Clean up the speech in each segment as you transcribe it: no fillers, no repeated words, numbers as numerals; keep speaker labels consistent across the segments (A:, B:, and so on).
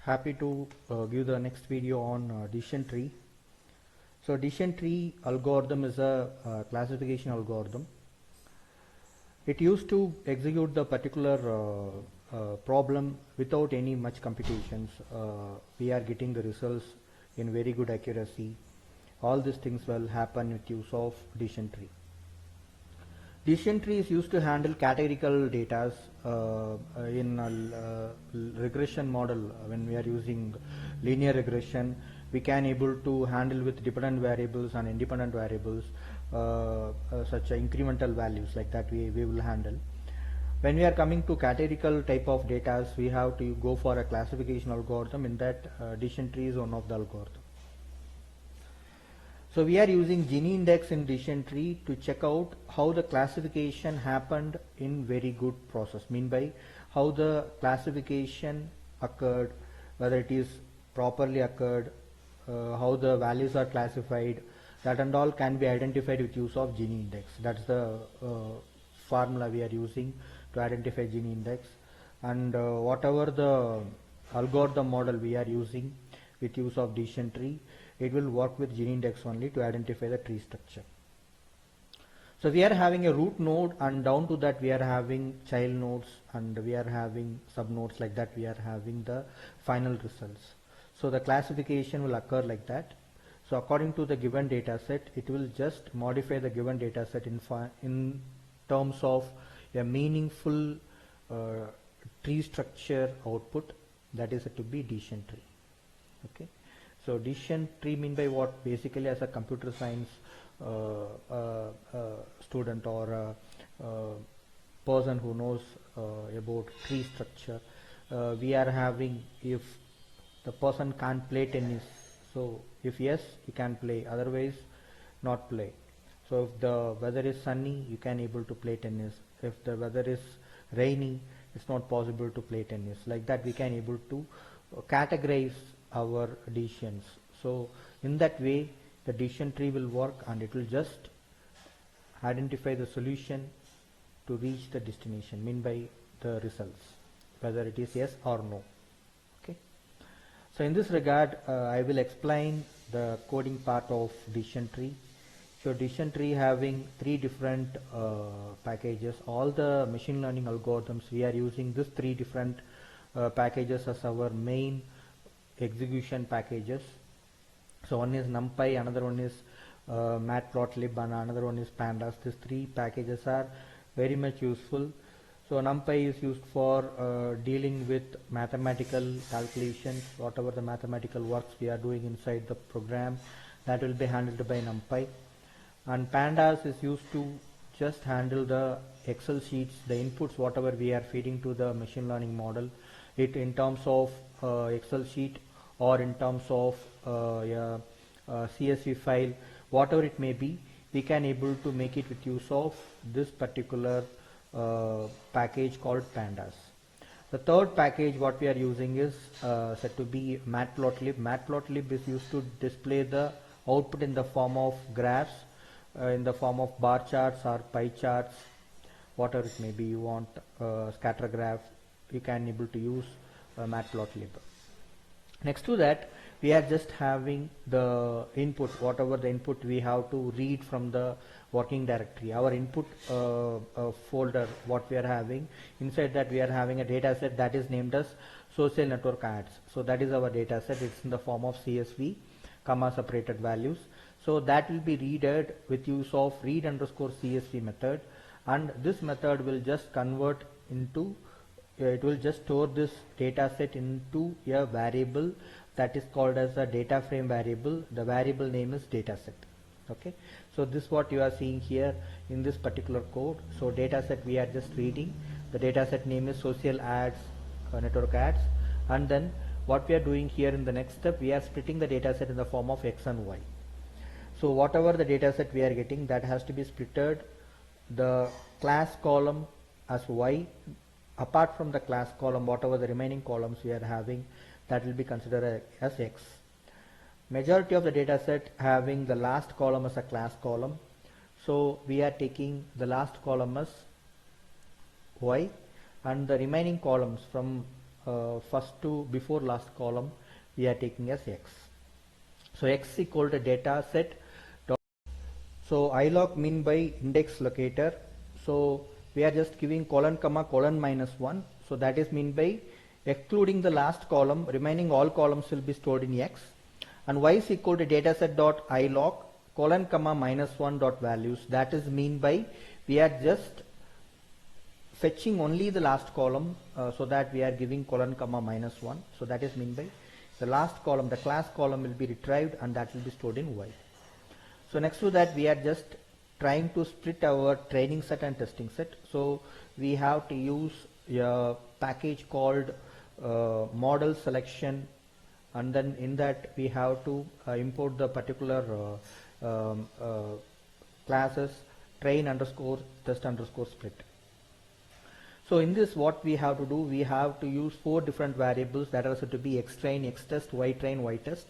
A: Happy to give the next video on decision tree. So decision tree algorithm is a classification algorithm. It used to execute the particular problem without any much computations. We are getting the results in very good accuracy. All these things will happen with use of decision tree. Decision tree is used to handle categorical data in a regression model. When we are using linear regression, we can able to handle with dependent variables and independent variables, such incremental values like that we will handle. When we are coming to categorical type of data, we have to go for a classification algorithm. In that, decision tree is one of the algorithm. So we are using Gini index in decision tree to check out how the classification happened in very good process. Mean by how the classification occurred, whether it is properly occurred, how the values are classified, that and all can be identified with use of Gini index. That's the formula we are using to identify Gini index, and whatever the algorithm model we are using with use of decision tree, it will work with Gini index only to identify the tree structure. So we are having a root node, and down to that we are having child nodes, and we are having sub nodes. Like that we are having the final results. So the classification will occur like that. So according to the given data set, it will just modify the given data set in terms of a meaningful tree structure output, that is to be decision tree. Okay. So decision tree mean by what? Basically, as a computer science student or person who knows about tree structure, we are having, if the person can't play tennis, so if yes, you can play, otherwise not play. So if the weather is sunny, you can able to play tennis. If the weather is rainy, it's not possible to play tennis. Like that we can able to categorize our decisions. So in that way the decision tree will work, and it will just identify the solution to reach the destination, mean by the results, whether it is yes or no. Okay. So in this regard, I will explain the coding part of decision tree. So decision tree having three different packages. All the machine learning algorithms, we are using this three different packages as our main execution packages. So one is NumPy, another one is Matplotlib, and another one is Pandas. These three packages are very much useful. So NumPy is used for dealing with mathematical calculations. Whatever the mathematical works we are doing inside the program, that will be handled by NumPy. And Pandas is used to just handle the Excel sheets, the inputs whatever we are feeding to the machine learning model, it in terms of Excel sheet or in terms of CSV file, whatever it may be, we can able to make it with use of this particular package called Pandas. The third package what we are using is said to be Matplotlib. Matplotlib is used to display the output in the form of graphs, in the form of bar charts or pie charts, whatever it may be. You want scatter graph, you can able to use Matplotlib. Next to that, we are just having the input, whatever the input we have to read from the working directory. Our input folder, what we are having, inside that we are having a data set that is named as social network ads. So that is our data set. It's in the form of CSV, comma separated values. So that will be readed with use of read underscore CSV method, and this method will just convert into, it will just store this data set into a variable that is called as a data frame variable. The variable name is data set. Okay. So this what you are seeing here in this particular code. So data set we are just reading. The data set name is social ads, network ads, and then what we are doing here in the next step, we are splitting the data set in the form of X and Y. So whatever the data set we are getting, that has to be splitted, the class column as Y, apart from the class column, whatever the remaining columns we are having, that will be considered as X. Majority of the data set having the last column as a class column, so we are taking the last column as Y, and the remaining columns from first to before last column we are taking as x. So x equal to data set dot. So ilog mean by index locator. So we are just giving colon comma colon minus 1. So that is mean by excluding the last column, remaining all columns will be stored in x. And y is equal to data set dot ilog colon comma minus 1 dot values. That is mean by we are just fetching only the last column, so that we are giving colon comma minus 1. So that is mean by the last column, the class column will be retrieved and that will be stored in y. So next to that we are just trying to split our training set and testing set. So we have to use a package called model selection, and then in that we have to import the particular classes train underscore test underscore split. So in this what we have to do, we have to use 4 different variables that are said to be x train, x test, y train, y test.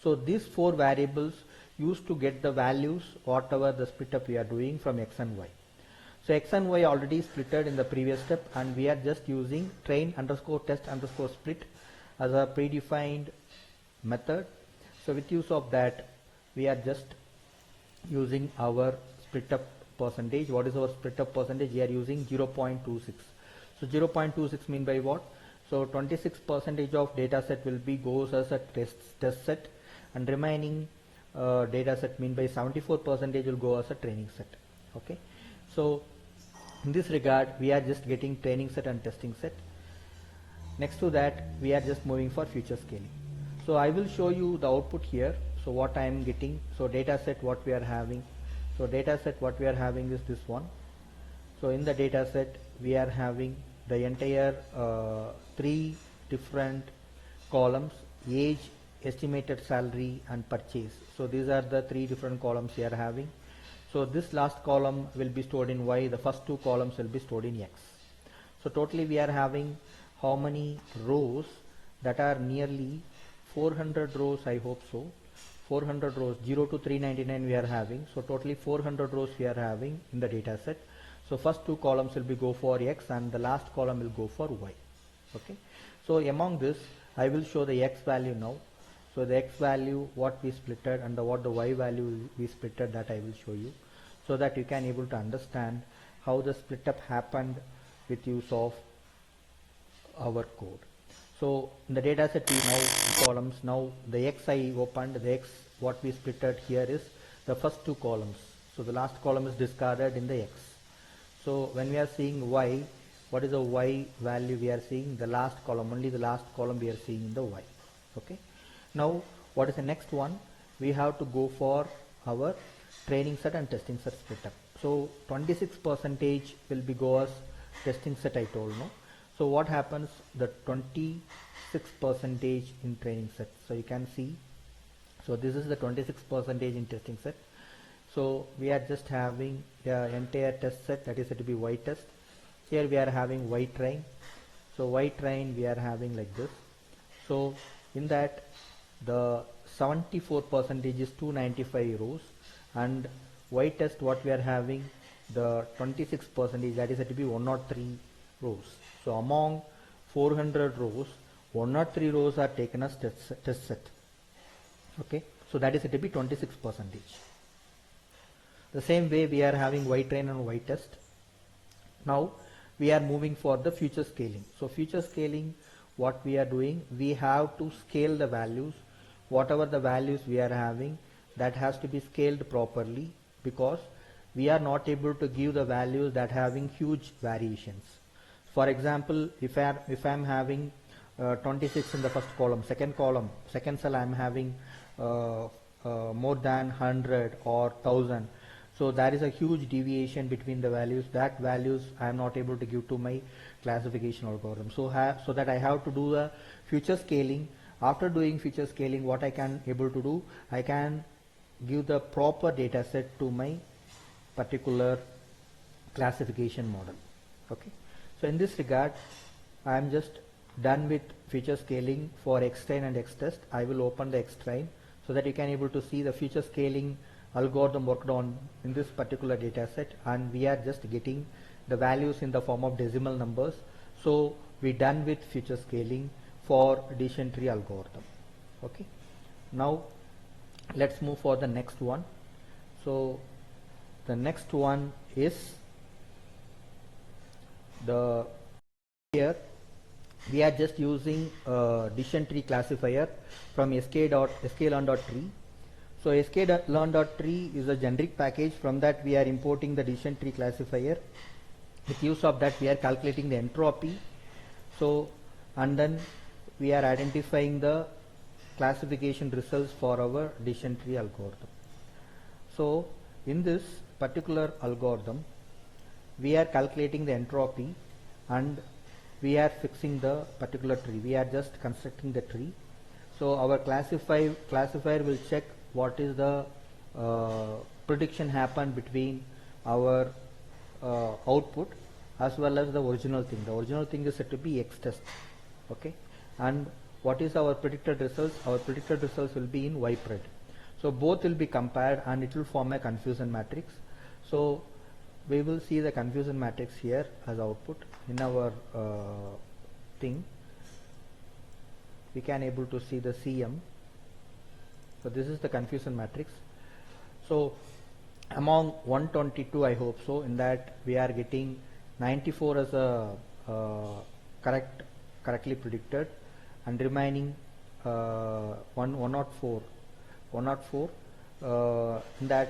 A: So these 4 variables used to get the values whatever the split up we are doing from x and y. So x and y already splitted in the previous step, and we are just using train underscore test underscore split as a predefined method. So with use of that we are just using our split up percentage. What is our split up percentage? We are using 0.26. So 0.26 mean by what? So 26% of data set will be goes as a test set, and remaining data set mean by 74% will go as a training set. Okay. So in this regard we are just getting training set and testing set. Next to that we are just moving for future scaling. So I will show you the output here. So what I am getting, so data set what we are having. So data set what we are having is this one. So in the data set we are having the entire 3 different columns: age, estimated salary and purchase. So these are the 3 different columns we are having. So this last column will be stored in y, the first 2 columns will be stored in x. So totally we are having how many rows? That are nearly 400 rows, I hope so. 400 rows, 0 to 399 we are having. So totally 400 rows we are having in the data set. So first 2 columns will be go for x and the last column will go for y. Okay. So among this I will show the x value now. So the x value what we splitted and what the y value we splitted, that I will show you, so that you can able to understand how the split up happened with use of our code. So in the data set we now columns, now the x I opened, the x what we splitted here is the first 2 columns. So the last column is discarded in the x. So when we are seeing y, what is the y value we are seeing? The last column, only the last column we are seeing in the y. Okay. Now what is the next one? We have to go for our training set and testing set split up. So 26% will be go as testing set, I told no. So what happens? The 26% in training set. So you can see. So this is the 26% in testing set. So we are just having the entire test set, that is said to be y test. Here we are having y train. So y train we are having like this. So in that the 74% is 295 rows, and y test what we are having, the 26%, that is said to be 103 rows. So among 400 rows, 103 rows are taken as test set. Okay. So that is said to be 26%. The same way we are having y train and y test. Now we are moving for the future scaling. So future scaling, what we are doing, we have to scale the values. Whatever the values we are having, that has to be scaled properly, because we are not able to give the values that having huge variations. For example, if I am having 26 in the first column, second cell I am having more than 100 or 1000. So there is a huge deviation between the values. That values I am not able to give to my classification algorithm. So that I have to do the future scaling. After doing future scaling, what I can able to do, I can give the proper data set to my particular classification model. Okay. So in this regard, I am just done with future scaling for x train and x test. I will open the x train so that you can able to see the future scaling algorithm worked on in this particular data set, and we are just getting the values in the form of decimal numbers. So we done with feature scaling for decision tree algorithm. Okay, now let's move for the next one. So the next one is the here we are just using decision tree classifier from sklearn.tree. So sklearn.tree is a generic package. From that we are importing the decision tree classifier. With use of that we are calculating the entropy. So and then we are identifying the classification results for our decision tree algorithm. So in this particular algorithm we are calculating the entropy and we are fixing the particular tree. We are just constructing the tree. So our classifier will check what is the prediction happen between our output as well as the original thing. The original thing is said to be X test. Okay, and what is our predicted results? Our predicted results will be in Y pred. So both will be compared and it will form a confusion matrix. So we will see the confusion matrix here as output in our thing. We can able to see the CM. So this is the confusion matrix. So among 122, I hope so, in that we are getting 94 as a correctly predicted, and remaining 104 in that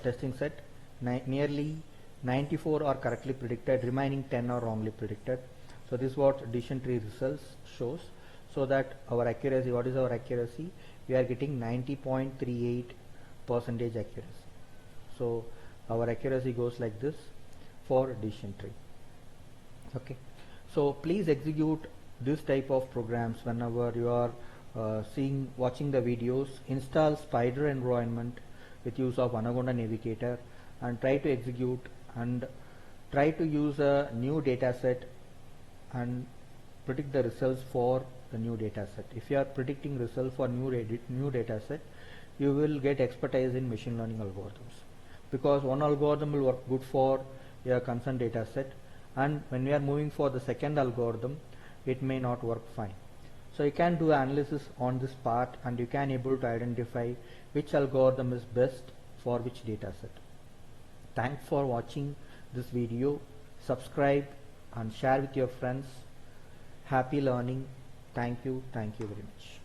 A: testing set, nearly 94 are correctly predicted, remaining 10 are wrongly predicted. So this is what decision tree results shows. So that our accuracy, what is our accuracy? We are getting 90.38% accuracy. So our accuracy goes like this for decision tree. Okay, so please execute this type of programs whenever you are watching the videos. Install Spider environment with use of Anaconda Navigator and try to execute and try to use a new data set and predict the results for the new data set. If you are predicting results for new data set, you will get expertise in machine learning algorithms, because one algorithm will work good for your concerned data set, and when we are moving for the second algorithm, it may not work fine. So you can do analysis on this part and you can able to identify which algorithm is best for which data set. Thanks for watching this video. Subscribe and share with your friends. Happy learning. Thank you very much.